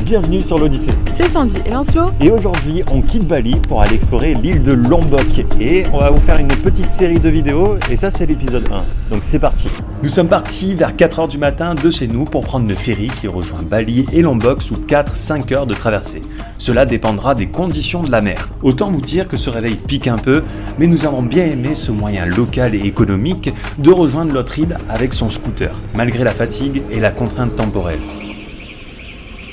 bienvenue sur l'Odyssée. C'est Sandy et Lancelot. Et aujourd'hui, on quitte Bali pour aller explorer l'île de Lombok. Et on va vous faire une petite série de vidéos, et ça c'est l'épisode 1. Donc c'est parti. Nous sommes partis vers 4h du matin de chez nous pour prendre le ferry qui rejoint Bali et Lombok sous 4-5 heures de traversée. Cela dépendra des conditions de la mer. Autant vous dire que ce réveil pique un peu, mais nous avons bien aimé ce moyen local et économique de rejoindre l'autre île avec son scooter, malgré la fatigue et la contrainte temporelle.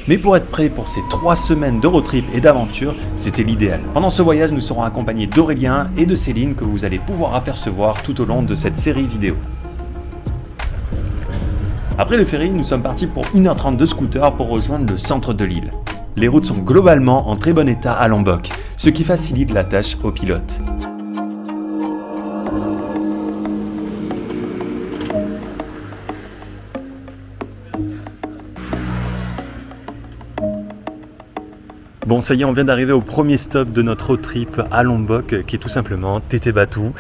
Mais pour être prêt pour ces 3 semaines de road trip et d'aventure, c'était l'idéal. Pendant ce voyage, nous serons accompagnés d'Aurélien et de Céline que vous allez pouvoir apercevoir tout au long de cette série vidéo. Après le ferry, nous sommes partis pour 1h30 de scooter pour rejoindre le centre de l'île. Les routes sont globalement en très bon état à Lombok, ce qui facilite la tâche aux pilotes. Bon, ça y est, on vient d'arriver au premier stop de notre road trip à Lombok, qui est tout simplement Teteh Batu,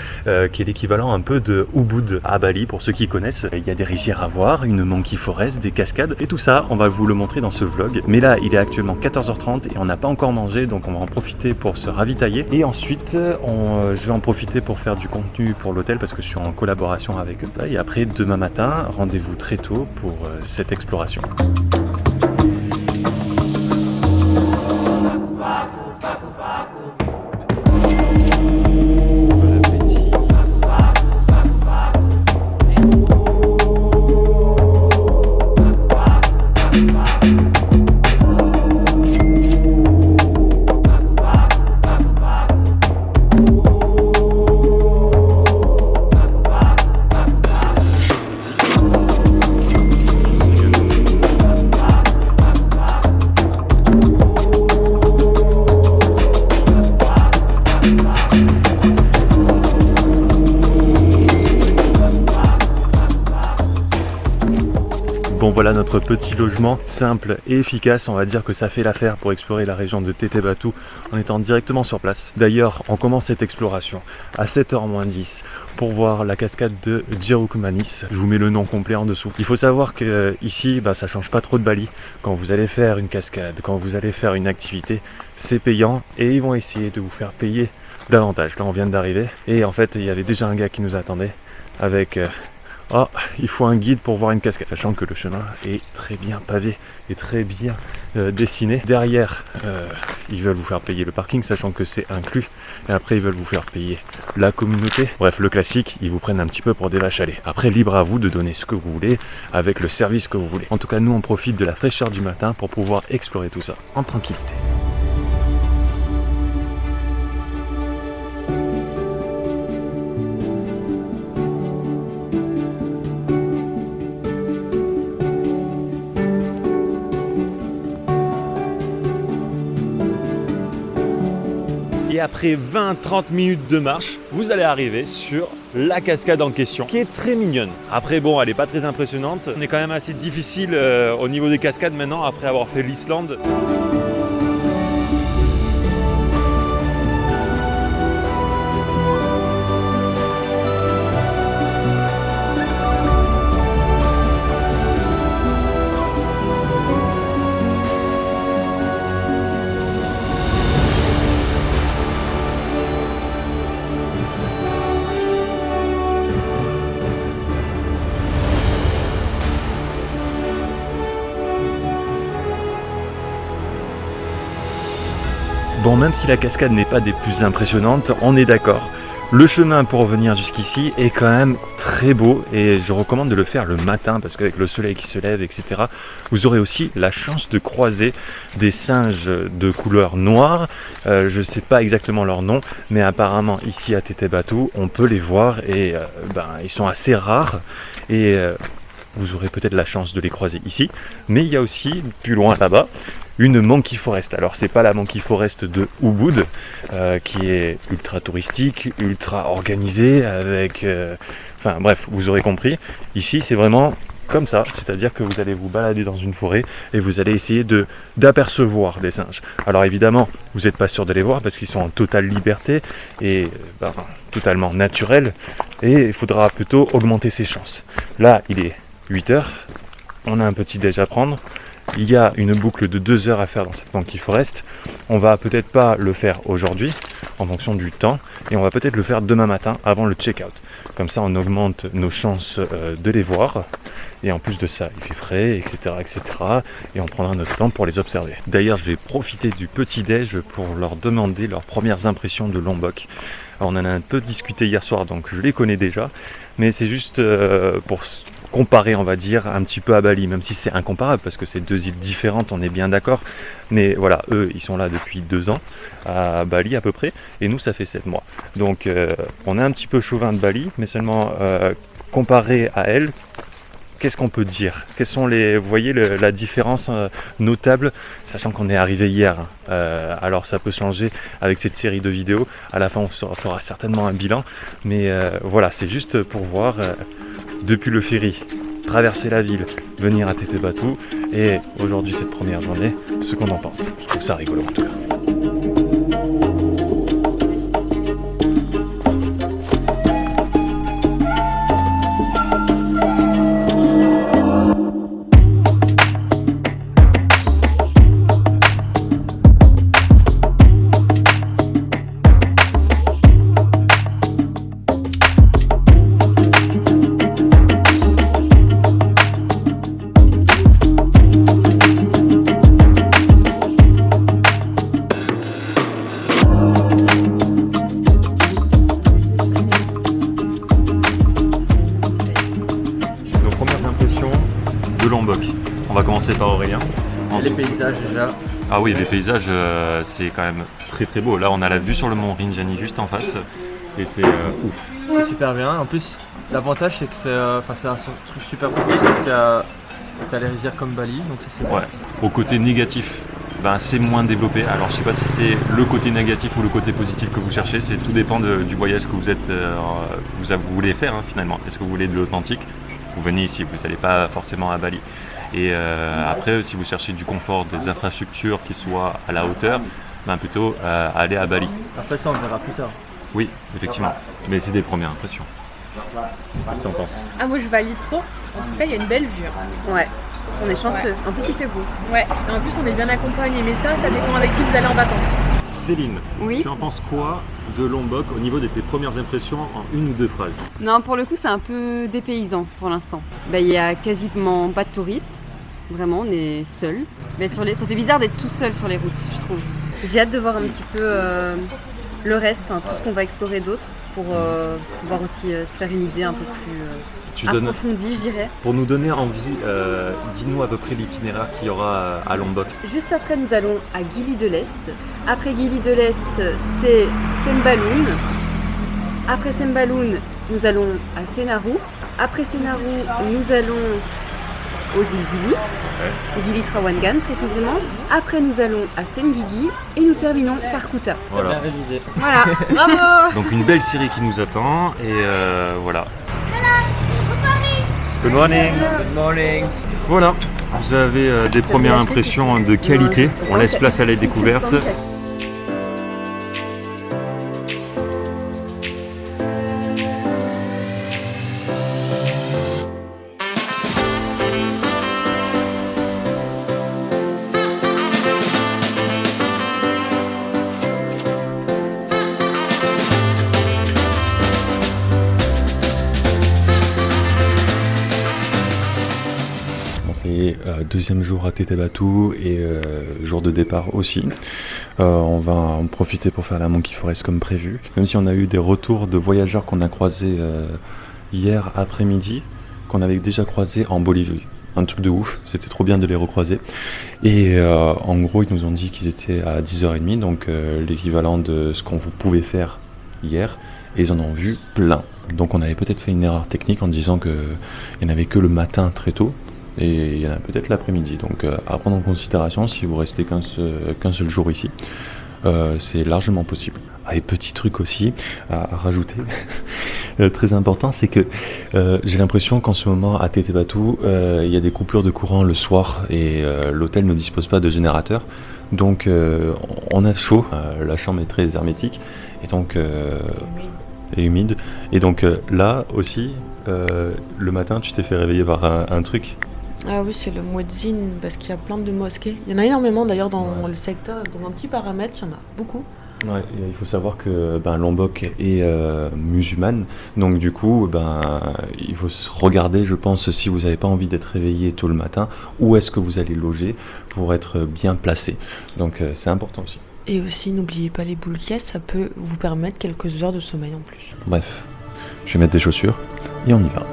qui est l'équivalent un peu de Ubud à Bali, pour ceux qui connaissent. Il y a des rizières à voir, une monkey forest, des cascades, et tout ça, on va vous le montrer dans ce vlog. Mais là, il est actuellement 14h30 et on n'a pas encore mangé, donc on va en profiter pour se ravitailler. Et ensuite, je vais en profiter pour faire du contenu pour l'hôtel, parce que je suis en collaboration avec eux. Et après, demain matin, rendez-vous très tôt pour cette exploration. Bon, voilà notre petit logement simple et efficace. On va dire que ça fait l'affaire pour explorer la région de Teteh Batu en étant directement sur place. D'ailleurs, on commence cette exploration à 7h-10 pour voir la cascade de Jeruk Manis. Je vous mets le nom complet en dessous. Il faut savoir que ici, ça change pas trop de Bali. Quand vous allez faire une cascade, quand vous allez faire une activité, c'est payant et ils vont essayer de vous faire payer davantage. Là, on vient d'arriver et en fait, il y avait déjà un gars qui nous attendait avec... il faut un guide pour voir une cascade, sachant que le chemin est très bien pavé et très bien dessiné. Derrière, ils veulent vous faire payer le parking, sachant que c'est inclus. Et après, ils veulent vous faire payer la communauté. Bref, le classique, ils vous prennent un petit peu pour des vaches à lait. Après, libre à vous de donner ce que vous voulez, avec le service que vous voulez. En tout cas, nous, on profite de la fraîcheur du matin pour pouvoir explorer tout ça en tranquillité. Et après 20-30 minutes de marche, vous allez arriver sur la cascade en question, qui est très mignonne. Après, bon, elle n'est pas très impressionnante. On est quand même assez difficile au niveau des cascades maintenant, après avoir fait l'Islande. Bon, même si la cascade n'est pas des plus impressionnantes, on est d'accord. Le chemin pour venir jusqu'ici est quand même très beau et je recommande de le faire le matin parce qu'avec le soleil qui se lève, etc., vous aurez aussi la chance de croiser des singes de couleur noire. Je ne sais pas exactement leur nom, mais apparemment ici à Teteh Batu, on peut les voir et ils sont assez rares et vous aurez peut-être la chance de les croiser ici. Mais il y a aussi, plus loin là-bas, une monkey forest. Alors c'est pas la monkey forest de Ubud qui est ultra touristique, ultra organisée avec... Enfin bref, vous aurez compris. Ici c'est vraiment comme ça, c'est-à-dire que vous allez vous balader dans une forêt et vous allez essayer d'apercevoir des singes. Alors évidemment, vous n'êtes pas sûr de les voir parce qu'ils sont en totale liberté et totalement naturels et il faudra plutôt augmenter ses chances. Là, il est 8h, on a un petit déj à prendre il y a une boucle de 2 heures à faire dans cette Monkey Forest. On va peut-être pas le faire aujourd'hui en fonction du temps et on va peut-être le faire demain matin avant le check-out. Comme ça on augmente nos chances de les voir et en plus de ça il fait frais, etc. et on prendra notre temps pour les observer. D'ailleurs je vais profiter du petit déj pour leur demander leurs premières impressions de Lombok. Alors, on en a un peu discuté hier soir donc je les connais déjà, mais c'est juste pour comparer, on va dire, un petit peu à Bali, même si c'est incomparable parce que c'est 2 îles différentes, on est bien d'accord. Mais voilà, eux, ils sont là depuis 2 ans, à Bali à peu près, et nous, ça fait 7 mois. Donc, on est un petit peu chauvin de Bali, mais seulement comparé à elle, qu'est-ce qu'on peut dire? Quelles sont vous voyez la différence notable, sachant qu'on est arrivé hier. Alors ça peut changer avec cette série de vidéos. À la fin, on fera certainement un bilan, mais voilà, c'est juste pour voir. Depuis le ferry, traverser la ville, venir à Tete Batu et aujourd'hui cette première journée, ce qu'on en pense. Je trouve ça rigolo en tout cas. De Lombok. On va commencer par Aurélien. Les paysages déjà. Ah oui, les paysages, c'est quand même très très beau. Là, on a la vue sur le mont Rinjani juste en face et c'est ouf. C'est super bien. En plus, l'avantage c'est que c'est un truc super positif, c'est que t'as les rizières comme Bali, donc ça c'est bien. Ouais. Au côté négatif, c'est moins développé. Alors, je sais pas si c'est le côté négatif ou le côté positif que vous cherchez. C'est tout dépend du voyage que vous voulez faire finalement. Est-ce que vous voulez de l'authentique? Vous venez ici, vous n'allez pas forcément à Bali. Et après, si vous cherchez du confort, des infrastructures qui soient à la hauteur, plutôt aller à Bali. Après ça, on le verra plus tard. Oui, effectivement. Mais c'est des premières impressions. Qu'est-ce que t'en penses? Ah, moi je valide trop. En tout cas, il y a une belle vue. Ouais, on est chanceux. Ouais. En plus, il fait beau. Ouais, et en plus on est bien accompagné. Mais ça dépend avec qui vous allez en vacances. Céline, Oui. tu en penses quoi de Lombok au niveau de tes premières impressions en 1 ou 2 phrases? Non, pour le coup, c'est un peu dépaysant pour l'instant. Il y a quasiment pas de touristes. Vraiment, on est seul. Mais ça fait bizarre d'être tout seul sur les routes, je trouve. J'ai hâte de voir un petit peu le reste, tout ce qu'on va explorer d'autre pour pouvoir aussi se faire une idée un peu plus approfondie, je dirais. Pour nous donner envie, dis-nous à peu près l'itinéraire qu'il y aura à Lombok. Juste après, nous allons à Gili de l'Est. Après Gili de l'Est, c'est Sembalun. Après Sembalun, nous allons à Senaru. Après Senaru, nous allons aux îles Gili, Gili Trawangan précisément. Après, nous allons à Senggigi et nous terminons par Kuta. Voilà. Bien révisé. Voilà, bravo. Donc une belle série qui nous attend et voilà. Good morning. Good morning. Voilà, vous avez des premières impressions de qualité. On laisse place à la découverte. Et deuxième jour à Tete Batu et jour de départ aussi. On va en profiter pour faire la Monkey Forest comme prévu. Même si on a eu des retours de voyageurs qu'on a croisés hier après-midi, qu'on avait déjà croisés en Bolivie. Un truc de ouf, c'était trop bien de les recroiser. Et en gros, ils nous ont dit qu'ils étaient à 10h30, donc l'équivalent de ce qu'on pouvait faire hier. Et ils en ont vu plein. Donc on avait peut-être fait une erreur technique en disant qu'il n'y en avait que le matin très tôt. Et il y en a peut-être l'après-midi, donc à prendre en considération si vous restez qu'un seul jour ici, c'est largement possible. Et petit truc aussi à rajouter, très important, c'est que j'ai l'impression qu'en ce moment à Tete Batu, il y a des coupures de courant le soir et l'hôtel ne dispose pas de générateur, donc on a chaud, la chambre est très hermétique et donc humide. Et donc là aussi, le matin tu t'es fait réveiller par un truc. Ah oui, c'est le muezzin, parce qu'il y a plein de mosquées. Il y en a énormément d'ailleurs dans le secteur, dans un petit paramètre, il y en a beaucoup. Ouais, et il faut savoir que Lombok est musulmane, donc du coup, il faut se regarder, je pense, si vous n'avez pas envie d'être réveillé tôt le matin, où est-ce que vous allez loger pour être bien placé. Donc c'est important aussi. Et aussi, n'oubliez pas les boules caisses, ça peut vous permettre quelques heures de sommeil en plus. Bref, je vais mettre des chaussures et on y va.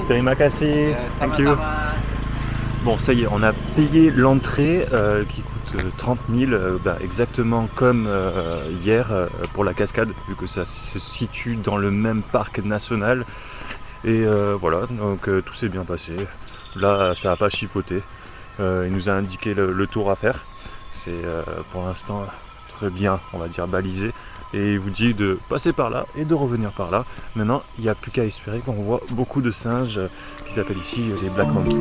Terima kasih. Thank you. Bon, ça y est, on a payé l'entrée qui coûte 30 000, exactement comme hier pour la cascade, vu que ça se situe dans le même parc national. Et voilà, donc tout s'est bien passé. Là, ça n'a pas chipoté. Il nous a indiqué le tour à faire. C'est pour l'instant très bien, on va dire, balisé. Et il vous dit de passer par là et de revenir par là. Maintenant, il n'y a plus qu'à espérer qu'on voit beaucoup de singes qui s'appellent ici les Black Monkeys.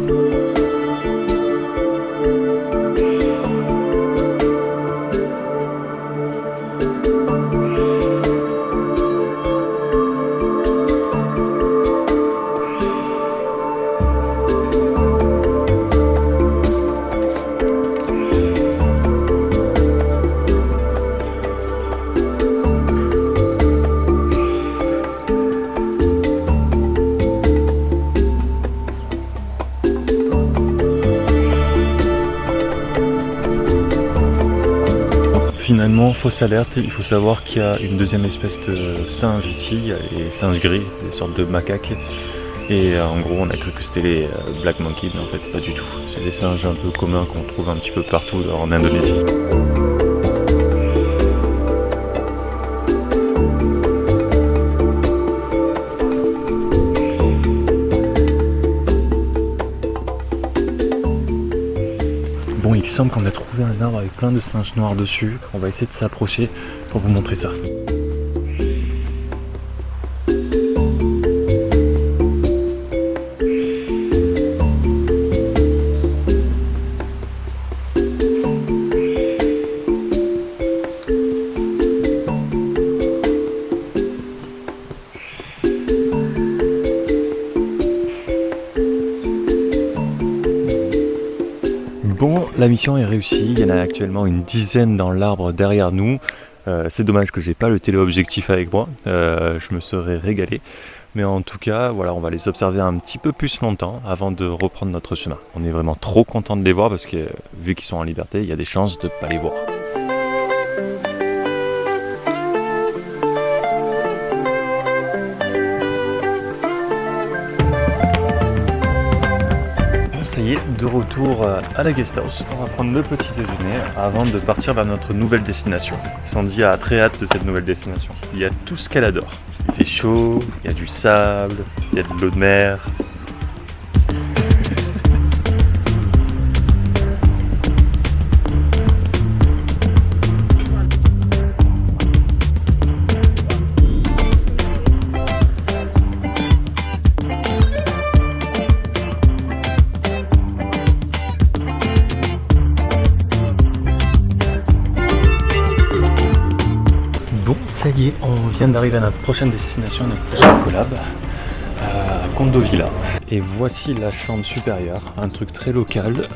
Finalement, fausse alerte, il faut savoir qu'il y a une deuxième espèce de singe ici, il y a les singes gris, des sortes de macaques. Et en gros, on a cru que c'était les Black Monkeys, mais en fait pas du tout. C'est des singes un peu communs qu'on trouve un petit peu partout en Indonésie. Bon, il semble qu'on a trouvé un arbre avec plein de singes noirs dessus. On va essayer de s'approcher pour vous montrer ça. Bon, la mission est réussie, il y en a actuellement une dizaine dans l'arbre derrière nous. C'est dommage que j'ai pas le téléobjectif avec moi, je me serais régalé. Mais en tout cas, voilà, on va les observer un petit peu plus longtemps avant de reprendre notre chemin. On est vraiment trop content de les voir parce que vu qu'ils sont en liberté, il y a des chances de ne pas les voir. Ça y est, de retour à la guest house. On va prendre le petit déjeuner avant de partir vers notre nouvelle destination. Sandy a très hâte de cette nouvelle destination. Il y a tout ce qu'elle adore. Il fait chaud, il y a du sable, il y a de l'eau de mer. Bon, ça y est, on vient d'arriver à notre prochaine destination, notre prochaine collab, à Kondo Villa. Et voici la chambre supérieure, un truc très local,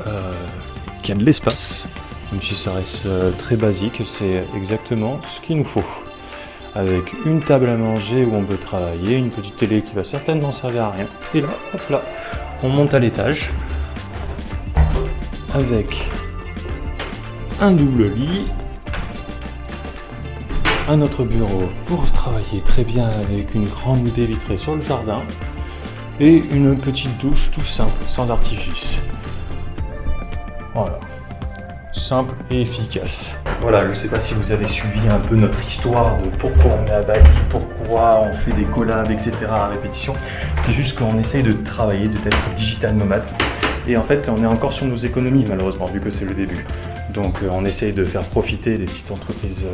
qui a de l'espace, même si ça reste très basique, c'est exactement ce qu'il nous faut. Avec une table à manger où on peut travailler, une petite télé qui va certainement servir à rien. Et là, hop là, on monte à l'étage, avec un double lit, un autre bureau pour travailler très bien avec une grande baie vitrée sur le jardin et une petite douche tout simple, sans artifice. Voilà, simple et efficace. Voilà, je ne sais pas si vous avez suivi un peu notre histoire de pourquoi on est à Bali, pourquoi on fait des collabs, etc. à répétition. C'est juste qu'on essaye de travailler, d'être digital nomade. Et en fait, on est encore sur nos économies malheureusement, vu que c'est le début. Donc on essaye de faire profiter des petites entreprises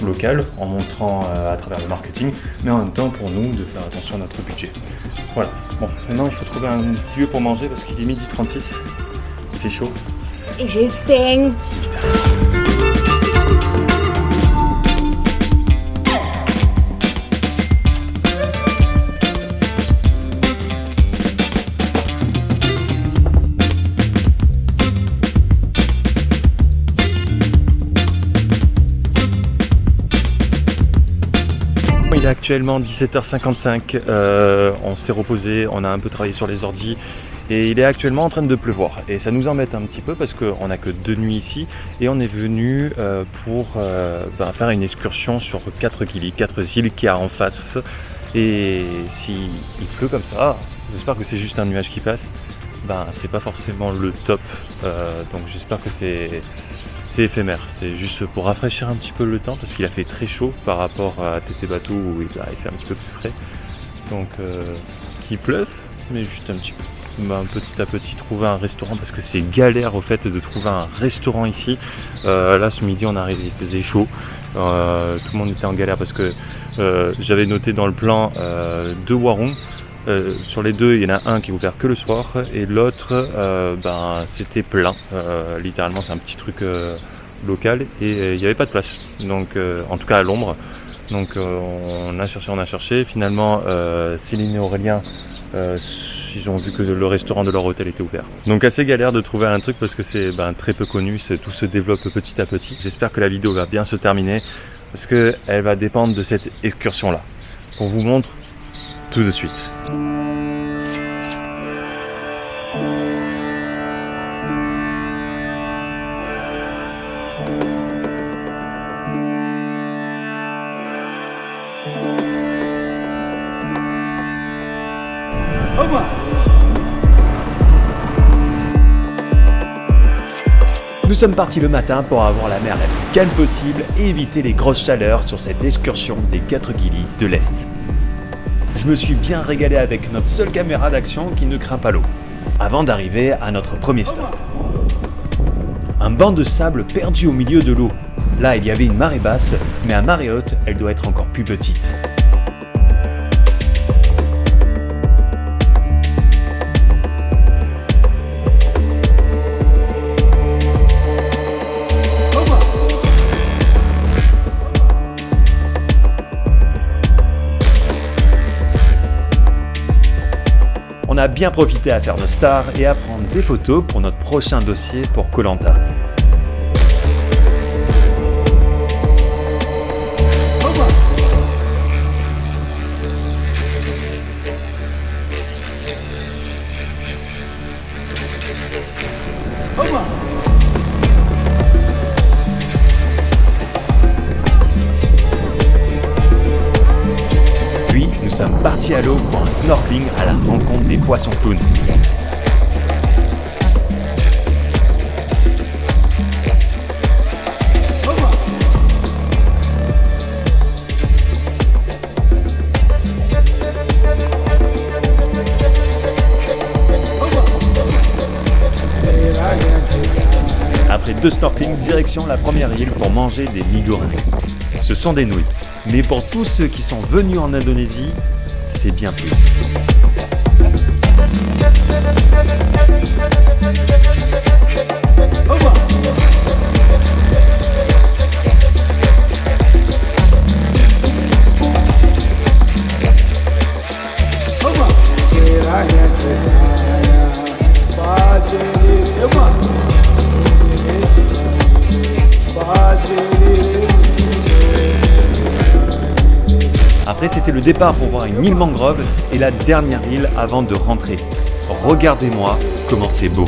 local en montrant à travers le marketing, mais en même temps pour nous de faire attention à notre budget. Voilà, bon, maintenant il faut trouver un lieu pour manger parce qu'il est 12h36, il fait chaud. Et j'ai faim. Putain. Il est actuellement 17h55, on s'est reposé, on a un peu travaillé sur les ordis et il est actuellement en train de pleuvoir. Et ça nous embête un petit peu parce qu'on n'a que 2 nuits ici et on est venu pour faire une excursion sur 4 îles qu'il y a en face. Et s'il pleut comme ça, j'espère que c'est juste un nuage qui passe, c'est pas forcément le top, donc j'espère que c'est éphémère, c'est juste pour rafraîchir un petit peu le temps parce qu'il a fait très chaud par rapport à Tété Bateau où il fait un petit peu plus frais. Donc qu'il pleuve, mais juste un petit peu. Petit à petit trouver un restaurant parce que c'est galère au fait de trouver un restaurant ici. Là ce midi on est arrivé, il faisait chaud. Tout le monde était en galère parce que j'avais noté dans le plan 2 warung. Sur les 2, il y en a un qui est ouvert que le soir et l'autre, c'était plein. Littéralement, c'est un petit truc local et il n'y avait pas de place. Donc, en tout cas à l'ombre. Donc, on a cherché. Finalement, Céline et Aurélien, ils ont vu que le restaurant de leur hôtel était ouvert. Donc, assez galère de trouver un truc parce que c'est très peu connu. Tout se développe petit à petit. J'espère que la vidéo va bien se terminer parce qu'elle va dépendre de cette excursion-là. On vous montre tout de suite. Nous sommes partis le matin pour avoir la mer la plus calme possible et éviter les grosses chaleurs sur cette excursion des 4 Gili de l'Est. Je me suis bien régalé avec notre seule caméra d'action qui ne craint pas l'eau, avant d'arriver à notre premier stop. Un banc de sable perdu au milieu de l'eau. Là, il y avait une marée basse, mais à marée haute, elle doit être encore plus petite. On a bien profité à faire nos stars et à prendre des photos pour notre prochain dossier pour Koh Lanta. Puis, nous sommes partis à l'eau pour un snorkeling à la rencontre des poissons clowns. Après 2 snorkelings, direction la première île pour manger des mie goreng. Ce sont des nouilles, mais pour tous ceux qui sont venus en Indonésie, c'est bien plus. Après, c'était le départ pour voir une île mangrove et la dernière île avant de rentrer. Regardez-moi comment c'est beau.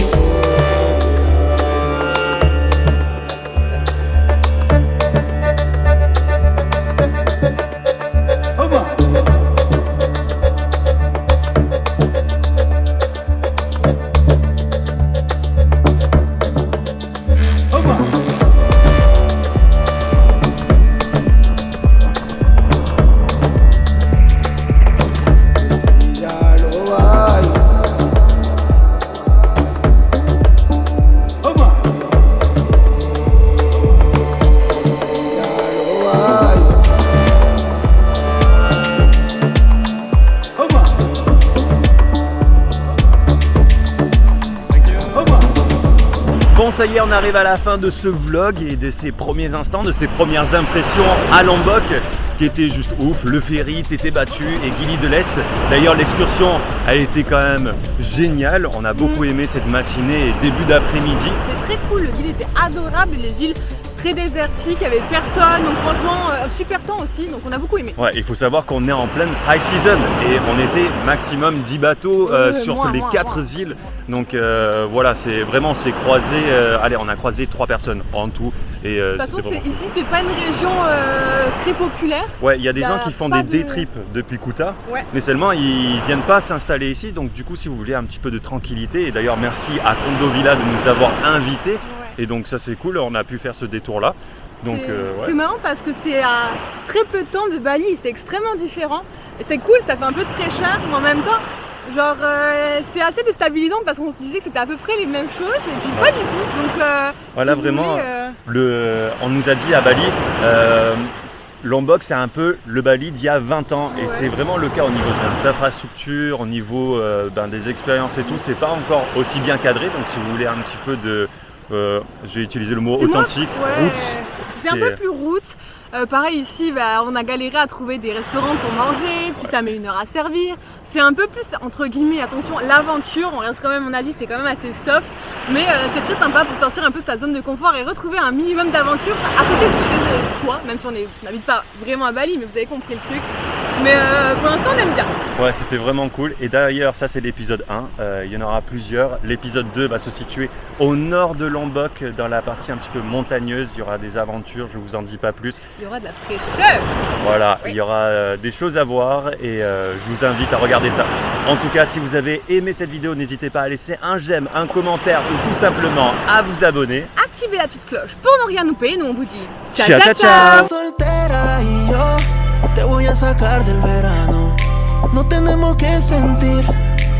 ça y est, on arrive à la fin de ce vlog et de ces premiers instants, de ces premières impressions à Lombok qui était juste ouf. Le ferry, t'étais battu et Gili de l'Est. D'ailleurs, l'excursion, elle était quand même géniale. On a beaucoup aimé cette matinée et début d'après-midi. C'était très cool, le Gili était adorable, les îles très désertiques, il n'y avait personne, donc franchement, super temps aussi, donc on a beaucoup aimé. Ouais, il faut savoir qu'on est en pleine high season et on était maximum 10 bateaux sur les 4 îles. Donc voilà, c'est croisé. Allez, on a croisé 3 personnes en tout. Et, de toute façon, ici, c'est pas une région très populaire. Ouais, il y a des gens qui font des day de... trips depuis Kuta, ouais. mais seulement ils viennent pas s'installer ici. Donc du coup, si vous voulez un petit peu de tranquillité, et d'ailleurs merci à Kondo Villa de nous avoir invités. Ouais. Et donc ça c'est cool, on a pu faire ce détour là. Donc ouais. C'est marrant parce que c'est à très peu de temps de Bali, c'est extrêmement différent. Et c'est cool, ça fait un peu de fraîcheur, mais en même temps, genre c'est assez déstabilisant parce qu'on se disait que c'était à peu près les mêmes choses et puis pas du tout. Donc voilà, si vraiment, voulez, on nous a dit à Bali, Lombok c'est un peu le Bali d'il y a 20 ans et c'est vraiment le cas au niveau des infrastructures, au niveau des expériences et tout, c'est pas encore aussi bien cadré. Donc si vous voulez un petit peu de... je vais utiliser le mot authentique, roots. C'est un peu plus roots. Pareil ici, on a galéré à trouver des restaurants pour manger, puis ça met 1 heure à servir. C'est un peu plus, entre guillemets, attention, l'aventure, on reste quand même, on a dit, c'est quand même assez soft, mais c'est très sympa pour sortir un peu de sa zone de confort et retrouver un minimum d'aventure à côté de soi, même si on n'habite pas vraiment à Bali, mais vous avez compris le truc. Mais pour l'instant, on aime bien. Ouais, c'était vraiment cool. Et d'ailleurs, ça c'est l'épisode 1, il y en aura plusieurs. L'épisode 2 va se situer au nord de Lombok, dans la partie un petit peu montagneuse. Il y aura des aventures, je vous en dis pas plus. Il y aura de la fraîcheur. Voilà, oui. Il y aura des choses à voir et je vous invite à regarder ça. En tout cas, si vous avez aimé cette vidéo, n'hésitez pas à laisser un j'aime, un commentaire ou tout simplement à vous abonner. Activez la petite cloche pour ne rien louper. Nous on vous dit ciao ciao ciao. Te voy a sacar del verano. No tenemos que sentir,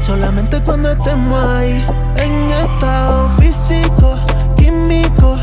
solamente cuando estemos ahí. En estado físico, químico.